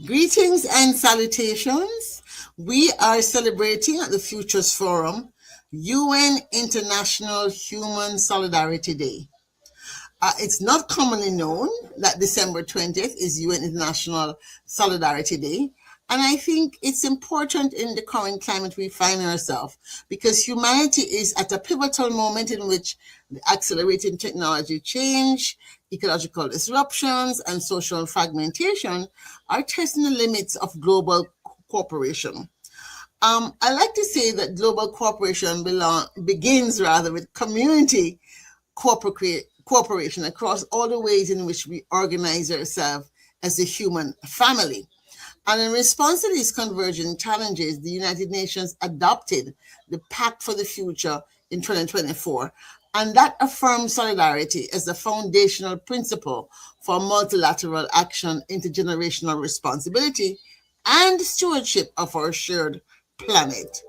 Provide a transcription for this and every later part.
Greetings and salutations. We are celebrating at the Futures Forum UN International Human Solidarity Day. It's not commonly known that December 20th is UN International Solidarity Day. And I think it's important in the current climate we find ourselves because humanity is at a pivotal moment in which the accelerating technology change, ecological disruptions, and social fragmentation are testing the limits of global cooperation. I like to say that global cooperation begins rather with community cooperation across all the ways in which we organize ourselves as a human family. And in response to these convergent challenges, the United Nations adopted the Pact for the Future in 2024, and that affirms solidarity as the foundational principle for multilateral action, intergenerational responsibility, and stewardship of our shared planet.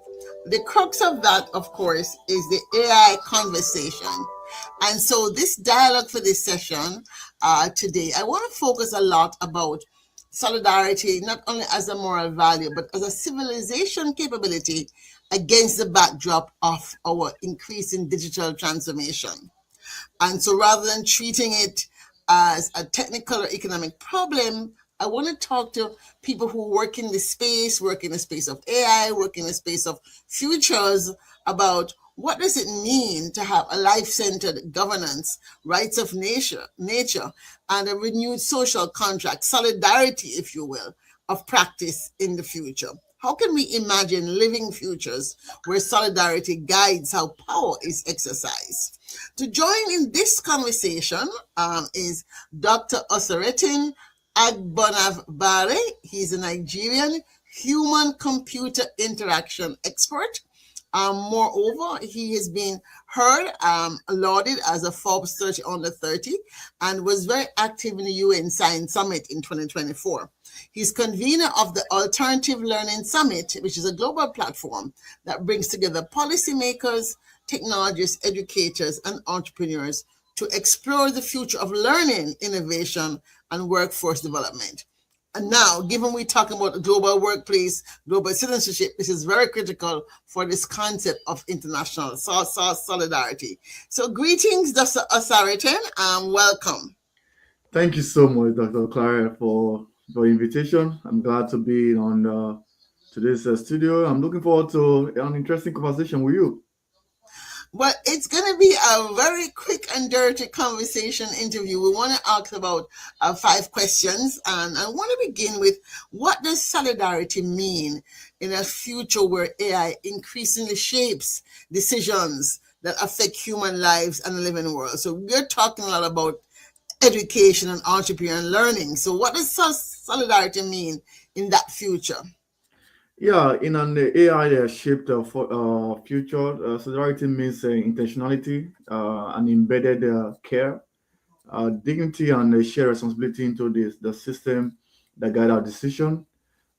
The crux of that, of course, is the AI conversation. And so, this dialogue for this session today, I want to focus a lot about solidarity, not only as a moral value, but as a civilization capability against the backdrop of our increasing digital transformation. And so rather than treating it as a technical or economic problem, I want to talk to people who work in the space, work in the space of AI, work in the space of futures about what does it mean to have a life-centered governance, rights of nature, and a renewed social contract, solidarity, if you will, of practice in the future. How can we imagine living futures where solidarity guides how power is exercised? To join in this conversation is Dr. Osaretin Agbonavdare. He's a Nigerian human computer interaction expert. Moreover, he has been heard, lauded as a Forbes 30 under 30 and was very active in the UN Science Summit in 2024. He's convener of the Alternative Learning Summit, which is a global platform that brings together policymakers, technologists, educators, and entrepreneurs to explore the future of learning, innovation, and workforce development. And now, given we're talking about the global workplace, global citizenship, this is very critical for this concept of international solidarity. So, greetings, Dr. Osaretin, and welcome. Thank you so much, Dr. Clara, for the invitation. I'm glad to be on today's studio. I'm looking forward to an interesting conversation with you. Well, it's going to be a very quick and dirty conversation interview. We want to ask about 5 questions, and I want to begin with what does solidarity mean in a future where AI increasingly shapes decisions that affect human lives and the living world? So, we're talking a lot about education and entrepreneur and learning. So, what does solidarity mean in that future? Yeah, in an AI shaped future, solidarity means intentionality and embedded care, dignity, and shared responsibility into the system that guide our decision.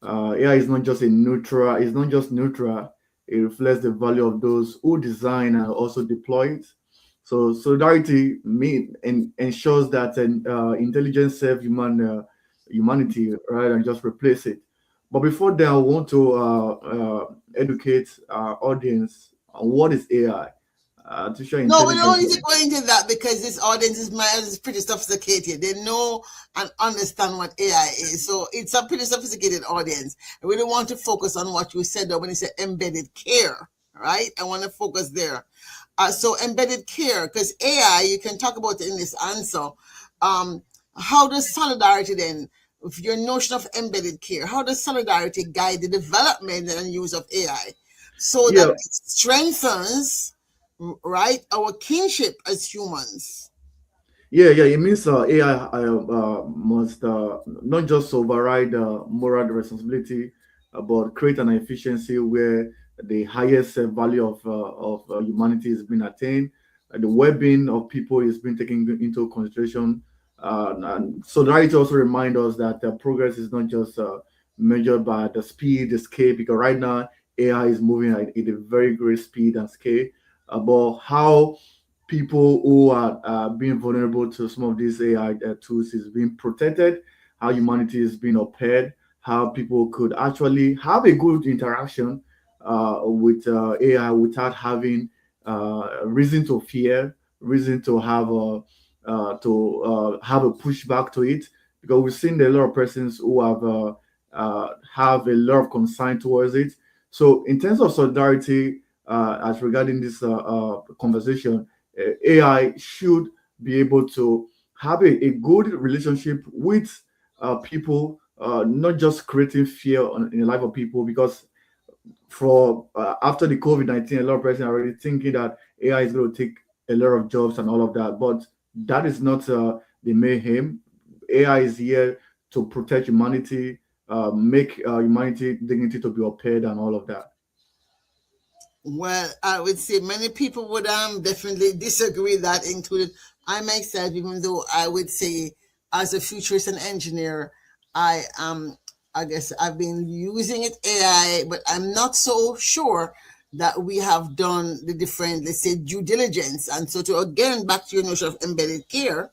AI is not just a neutral, it's not just neutral, it reflects the value of those who design and also deploy it. So solidarity ensures that an intelligence serve humanity rather than just replace it. But before that, I want to educate our audience on what is AI. Artificial No, we don't intelligence. need to go into that because this audience is pretty sophisticated. They know and understand what AI is. So it's a pretty sophisticated audience. I really want to focus on what you said though when you said embedded care, right? I want to focus there. So embedded care, because AI, you can talk about it in this answer. Um, how does solidarity then, with your notion of embedded care, how does solidarity guide the development and use of AI so that Yeah, it strengthens, right, our kinship as humans? yeah. It means AI must not just override moral responsibility, but create an efficiency where the highest value of humanity is being attained, the well-being of people is being taken into consideration. And solidarity also remind us that progress is not just measured by the speed, the scale, because right now AI is moving at a very great speed and scale. But how people who are being vulnerable to some of these AI tools is being protected, how humanity is being upheld, how people could actually have a good interaction with AI without having reason to fear, reason to have a pushback to it, because we've seen a lot of persons who have a lot of concern towards it. So, in terms of solidarity, as regarding this conversation, AI should be able to have a good relationship with people, not just creating fear in the life of people. Because for after the COVID-19, a lot of persons are already thinking that AI is going to take a lot of jobs and all of that. But that is not the main aim. AI is here to protect humanity, make humanity dignity to be upheld, and all of that. Well, I would say many people would definitely disagree that included I myself, even though I would say as a futurist and engineer, I I guess I've been using it AI, but I'm not so sure that we have done the different, let's say, due diligence. And so to again back to your notion of embedded care,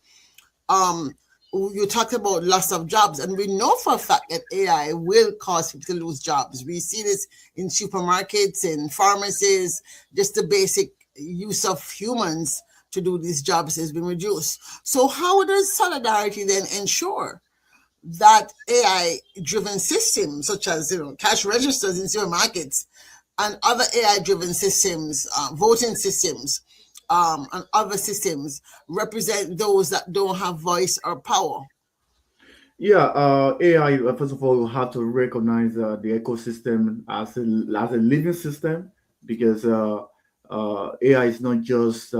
um you talked about loss of jobs, and we know for a fact that AI will cause people to lose jobs. We see this in supermarkets, in pharmacies. Just the basic use of humans to do these jobs has been reduced. So how does solidarity then ensure that AI driven systems such as cash registers in supermarkets and other AI driven systems, voting systems, and other systems represent those that don't have voice or power? Yeah, AI, first of all, you have to recognize the ecosystem as a living system, because AI is not just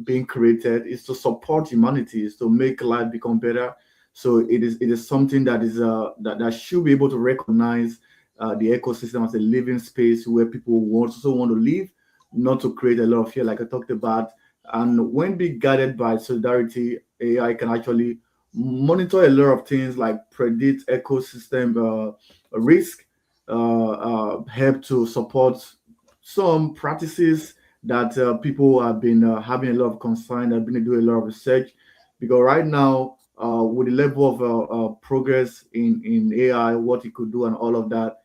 being created, it's to support humanity, it's to make life become better. So it is something that should be able to recognize the ecosystem as a living space where people also want to live, not to create a lot of fear, like I talked about. And when be guided by solidarity, AI can actually monitor a lot of things like predict ecosystem risk, help to support some practices that people have been having a lot of concern, have been doing a lot of research. Because right now, with the level of progress in AI, what it could do and all of that,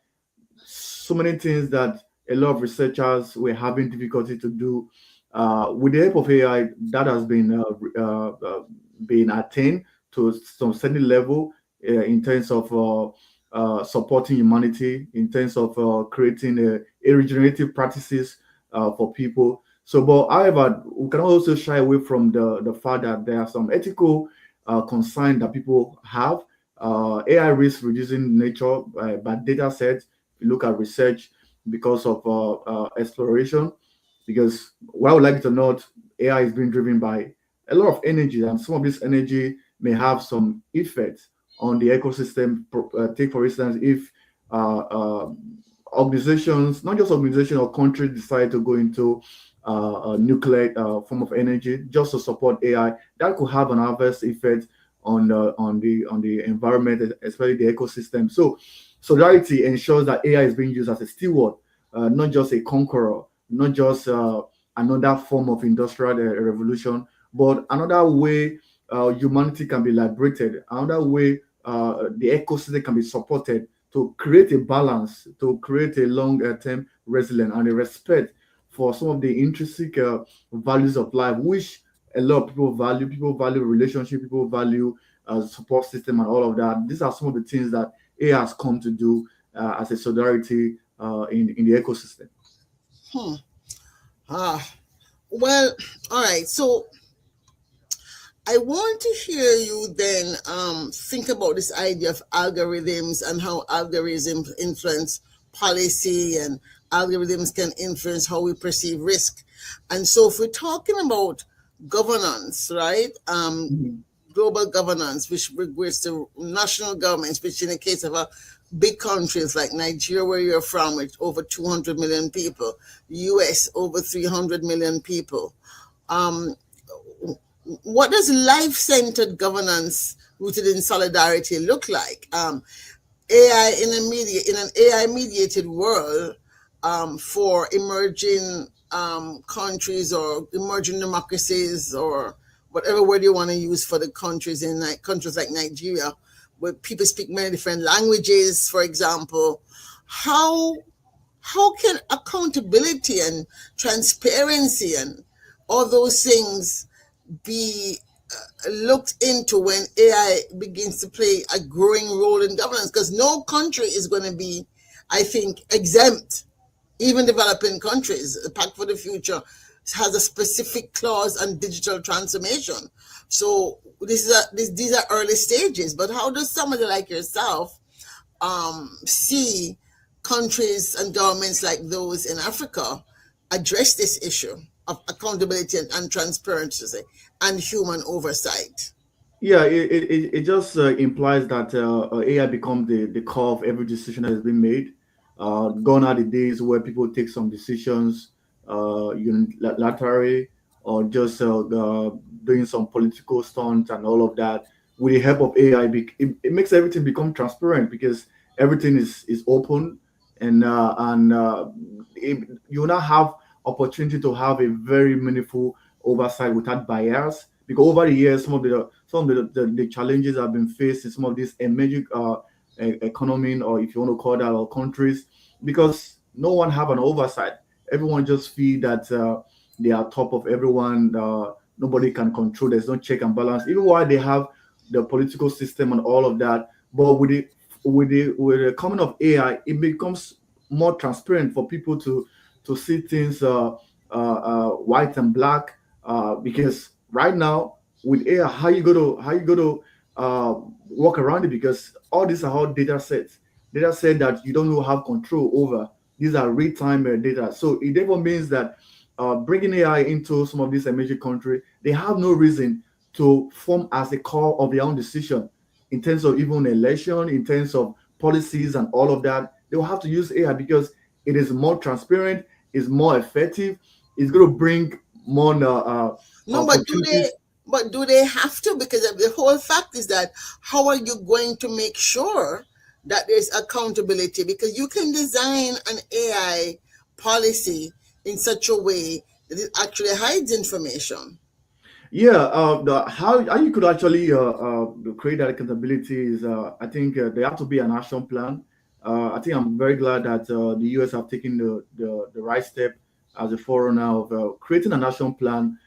so many things that a lot of researchers were having difficulty to do. With the help of AI, that has been attained to some certain level in terms of supporting humanity, in terms of creating a regenerative practices for people. So, but however, we can also shy away from the fact that there are some ethical concerns that people have. AI risk reducing nature by data sets. You look at research because of exploration. Because what I would like you to note, AI is being driven by a lot of energy, and some of this energy may have some effect on the ecosystem. Take for instance, if uh, uh, organizations, not just organizations or countries, decide to go into a nuclear form of energy just to support AI, that could have an adverse effect on the environment, especially the ecosystem. So solidarity ensures that AI is being used as a steward, not just a conqueror, not just another form of industrial revolution, but another way humanity can be liberated, another way the ecosystem can be supported to create a balance, to create a long-term resilience and a respect for some of the intrinsic values of life, which a lot of people value. People value relationship, people value support system, and all of that. These are some of the things that AI has come to do as a solidarity in the ecosystem. Hmm. Ah, well, all right. So I want to hear you then think about this idea of algorithms and how algorithms influence policy, and algorithms can influence how we perceive risk. And so, if we're talking about governance, right? Mhm. Global governance, which regards to national governments, which in the case of a big countries like Nigeria, where you're from, with over 200 million people, US over 300 million people. Um, what does life-centered governance rooted in solidarity look like? AI in an AI mediated world, for emerging countries or emerging democracies, or whatever word you want to use for the countries in countries like Nigeria. where people speak many different languages, for example. How how can accountability and transparency and all those things be looked into when AI begins to play a growing role in governance? Because no country is going to be, I think, exempt. Even developing countries, the Pact for the Future has a specific clause on digital transformation. So these are early stages. But how does somebody like yourself see countries and governments like those in Africa address this issue of accountability and transparency and human oversight? Yeah, it just implies that AI become the core of every decision that has been made. Gone are the days where people take some decisions unilaterally, or just doing some political stunts and all of that. With the help of AI, it makes everything become transparent because everything is open, and you now have opportunity to have a very meaningful oversight without bias. Because over the years, some of the challenges have been faced in some of these emerging economy, or if you want to call that, or countries, because no one have an oversight. Everyone just feel that they are top of everyone. Nobody can control. There's no check and balance. Even while they have the political system and all of that, but with the coming of AI, it becomes more transparent for people to see things white and black. Because right now with AI, how you go to work around it, because all these are all data set that you don't have control over. These are real time data, so it therefore means that bringing AI into some of these emerging countries, they have no reason to form as a core of their own decision in terms of even election, in terms of policies and all of that. They will have to use AI because it is more transparent, is more effective, it's going to bring more No, opportunities. but do they have to? Because the whole fact is that how are you going to make sure that there's accountability? Because you can design an AI policy in such a way that it actually hides information. Yeah, how you could actually create that accountability is, I think there have to be an action plan. I think I'm very glad that the US have taken the right step as a forerunner of creating an action plan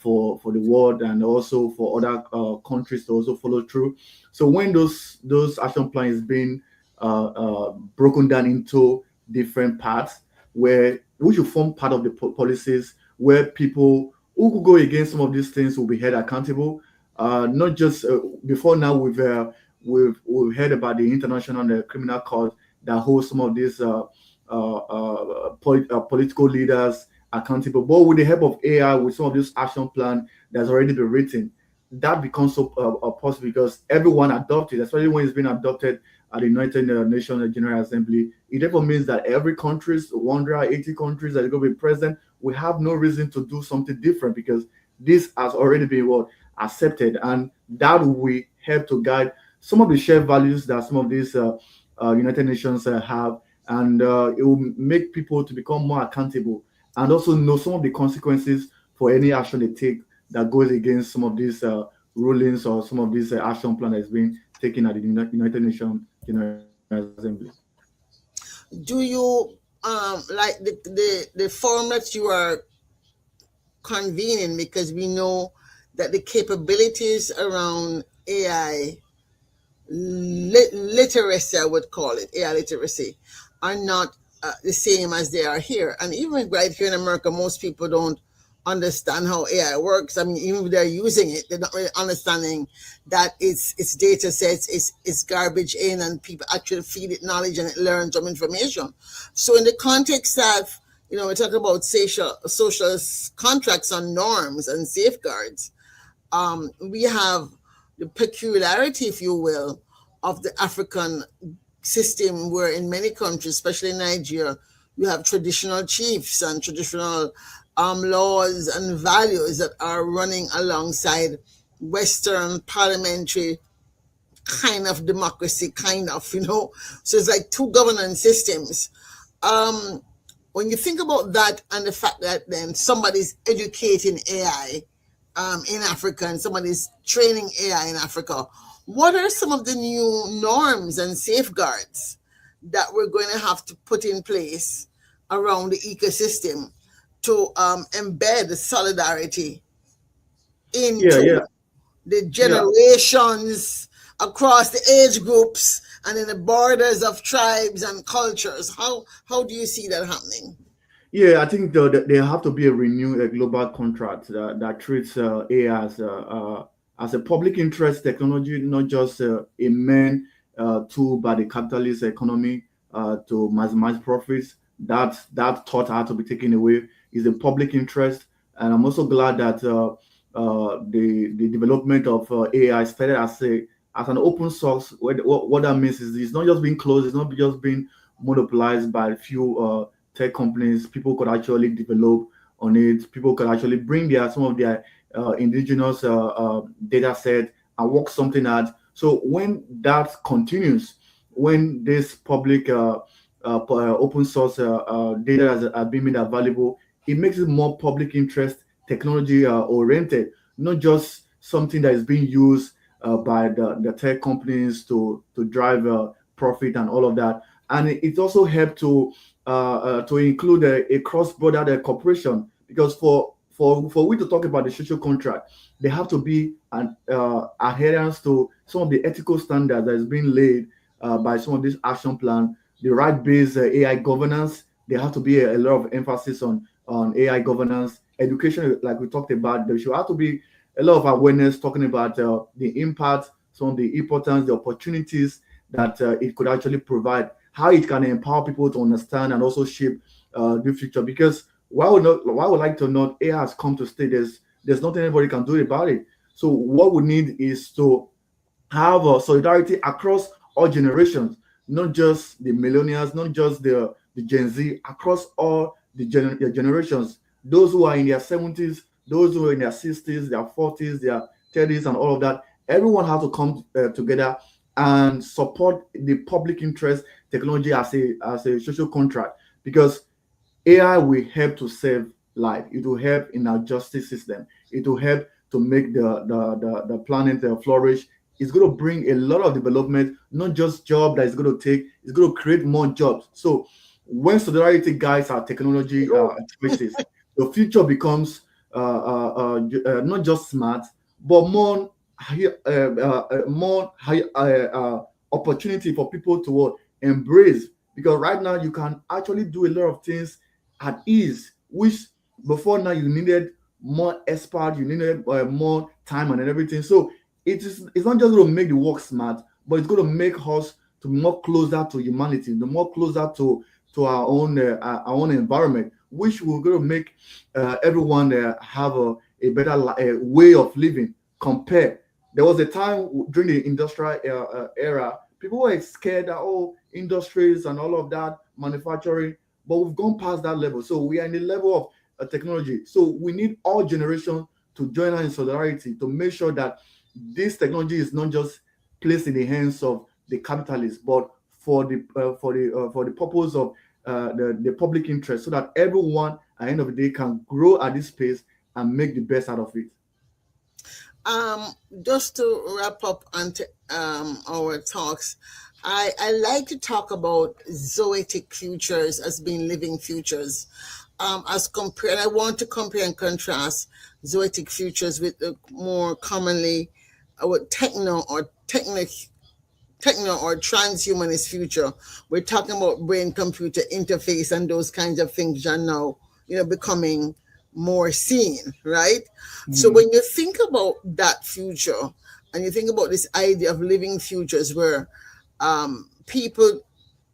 for the world, and also for other countries to also follow through. So when those action plans being broken down into different parts, where we should form part of the policies, where people who could go against some of these things will be held accountable. Not just before now, we've heard about the international criminal court that holds some of these political leaders accountable. But with the help of AI, with some of this action plan that's already been written, that becomes so possible because everyone adopted, especially when it's been adopted at the United Nations General Assembly. It therefore means that every countries, 180 countries that are going to be present, we have no reason to do something different because this has already been what accepted, and that will help to guide some of the shared values that some of these United Nations have, and it will make people to become more accountable and also know some of the consequences for any action they take that goes against some of these rulings or some of these action plan that's been taken at the United Nations General Assembly. Do you like the forum that you are convening? Because we know that the capabilities around AI literacy, I would call it AI literacy, are not the same as they are here. And even right here in America, most people don't understand how AI works. I mean, even if they're using it, they're not really understanding that it's data sets, it's garbage in, and people actually feed it knowledge and it learns some information. So in the context of, we're talking about social contracts on norms and safeguards, we have the peculiarity, if you will, of the African system, where in many countries, especially Nigeria, you have traditional chiefs and traditional laws and values that are running alongside Western parliamentary kind of democracy, So it's like two governance systems. Um, when you think about that and the fact that then somebody's educating AI, in Africa, and somebody's training AI in Africa. What are some of the new norms and safeguards that we're going to have to put in place around the ecosystem to embed solidarity Yeah, into yeah, the yeah. generations across the age groups and in the borders of tribes and cultures? How do you see that happening? Yeah, I think there have to be a renewed global contract that treats AI as a public interest technology, not just a main tool by the capitalist economy to maximize profits. That thought had to be taken away. Is a public interest, and I'm also glad that the development of AI started as an open source. What that means is it's not just being closed. It's not just being monopolized by a few tech companies. People could actually develop on it. People could actually bring some of their indigenous data set and work something out. So when that continues, when this public open source data are being made available, it makes it more public interest technology oriented, not just something that is being used by the tech companies to drive profit and all of that. And it also helped to include a cross-border cooperation, because for we to talk about the social contract, there have to be an adherence to some of the ethical standards that is being laid by some of this action plan, the right-based AI governance. There have to be a lot of emphasis on AI governance, education, like we talked about. There should have to be a lot of awareness talking about the impact, some of the importance, the opportunities that it could actually provide, how it can empower people to understand and also shape the future. Because why would like to not, AI has come to stay. There's nothing anybody can do about it. So what we need is to have solidarity across all generations, not just the millennials, not just the Gen Z, across all the generations. Those who are in their 70s, those who are in their 60s, their 40s, their 30s, and all of that. Everyone has to come together and support the public interest technology as a social contract, because AI will help to save life. It will help in our justice system. It will help to make the planet flourish. It's going to bring a lot of development, not just job that it's going to take. It's going to create more jobs. So when solidarity guides our technology choices, the future becomes not just smart, but more high, opportunity for people to embrace. Because right now you can actually do a lot of things at ease, which before now you needed more expert, you needed more time and everything. So it's not just going to make the work smart, but it's going to make us to be more closer to humanity, the more closer to our own environment, which will going to make everyone have a better way of living. Compare, there was a time during the industrial era, people were scared that, oh, industries and all of that, manufacturing, but we've gone past that level. So we are in the level of technology. So we need all generations to join us in solidarity to make sure that this technology is not just placed in the hands of the capitalists, but for the purpose of the public interest, so that everyone at the end of the day can grow at this pace and make the best out of it. Um, just to wrap up on our talks, I like to talk about zoetic futures as being living futures. As compared, I want to compare and contrast zoetic futures with the more commonly with techno or transhumanist future. We're talking about brain computer interface and those kinds of things are now, becoming more seen, right? So Mhm. when you think about that future and you think about this idea of living futures where people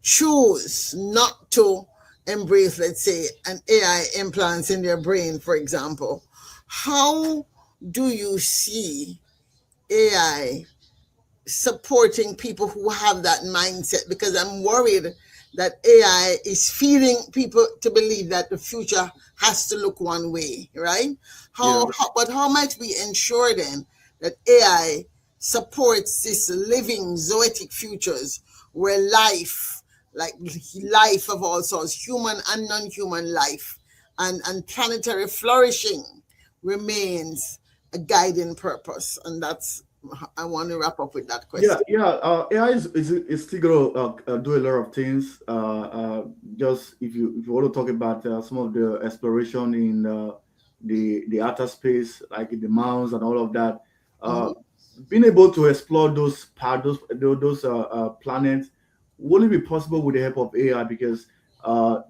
choose not to embrace, let's say, an AI implants in their brain, for example, how do you see AI supporting people who have that mindset? Because I'm worried that AI is feeding people to believe that the future has to look one way, right? Yeah. But how might we ensure then that AI supports this living zoetic futures where life, like life of all sorts, human and non-human life, and planetary flourishing remains a guiding purpose? And that's, I want to wrap up with that Yeah, question. yeah. AI is still gonna do a lot of things. Just if you want to talk about some of the exploration in the outer space, like in the Mars and all of that, uh, Mhm. being able to explore those planets will only be possible with the help of AI because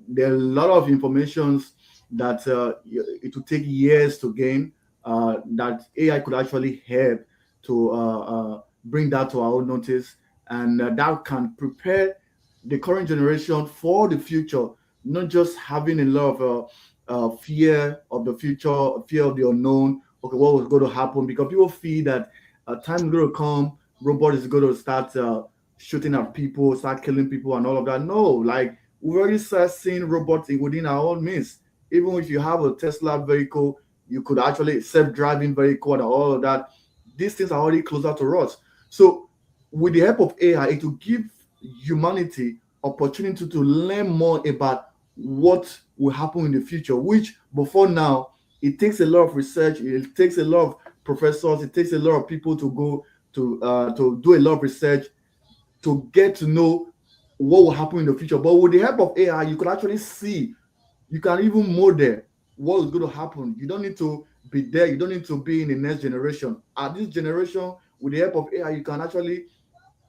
there are a lot of informations that it will take years to gain. That AI could actually help to bring that to our own notice, and that can prepare the current generation for the future, not just having a lot of fear of the future, fear of the unknown. Okay, what was going to happen? Because people feel that time is going to come, robot is going to start shooting at people, start killing people, and all of that. No, like we've already started seeing robots within our own midst. Even if you have a Tesla vehicle, you could actually self-driving vehicle and all of that. These things are already closer to us. So, with the help of AI, it will give humanity opportunity to learn more about what will happen in the future. Which before now, it takes a lot of research. It takes a lot of professors. It takes a lot of people to go to do a lot of research to get to know what will happen in the future. But with the help of AI, you could actually see, you can even model what is going to happen. You don't need to be there. You don't need to be in the next generation. At this generation, with the help of AI, you can actually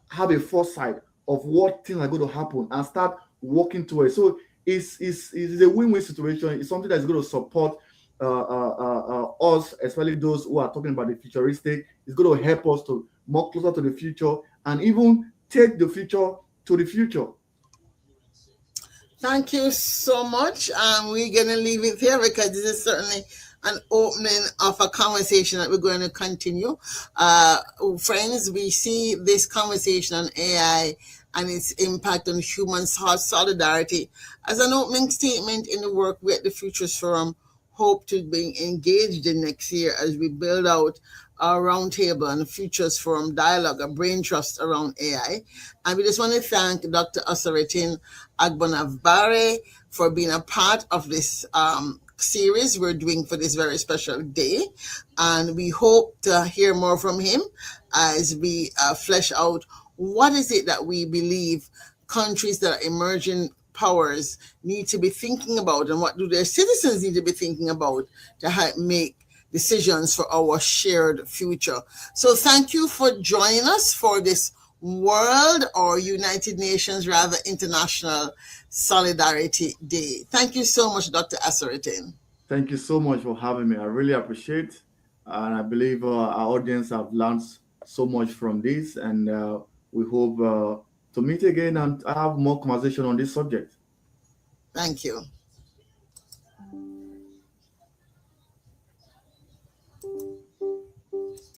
have a foresight of what things are going to happen and start working towards. So it's a win-win situation. It's something that's going to support us, especially those who are talking about the futuristic. It's going to help us to more closer to the future and even take the future to the future. Thank you so much. We're going to leave it here because this is certainly an opening of a conversation that we're going to continue. Uh, Friends, we see this conversation on AI and its impact on human solidarity as an opening statement in the work we at the Futures Forum hope to be engaged in next year as we build out our roundtable and Futures Forum dialogue, a brain trust around AI. And we just want to thank Dr. Osaretin Agbonavdare for being a part of this series we're doing for this very special day. And we hope to hear more from him as we flesh out what is it that we believe countries that are emerging powers need to be thinking about, and what do their citizens need to be thinking about to help make decisions for our shared future. So thank you for joining us for this World, or United Nations rather, International Solidarity Day. Thank you so much, Dr. Asaritin. Thank you so much for having me. I really appreciate, and I believe our audience have learned so much from this, and we hope to meet again and have more conversation on this subject. Thank you.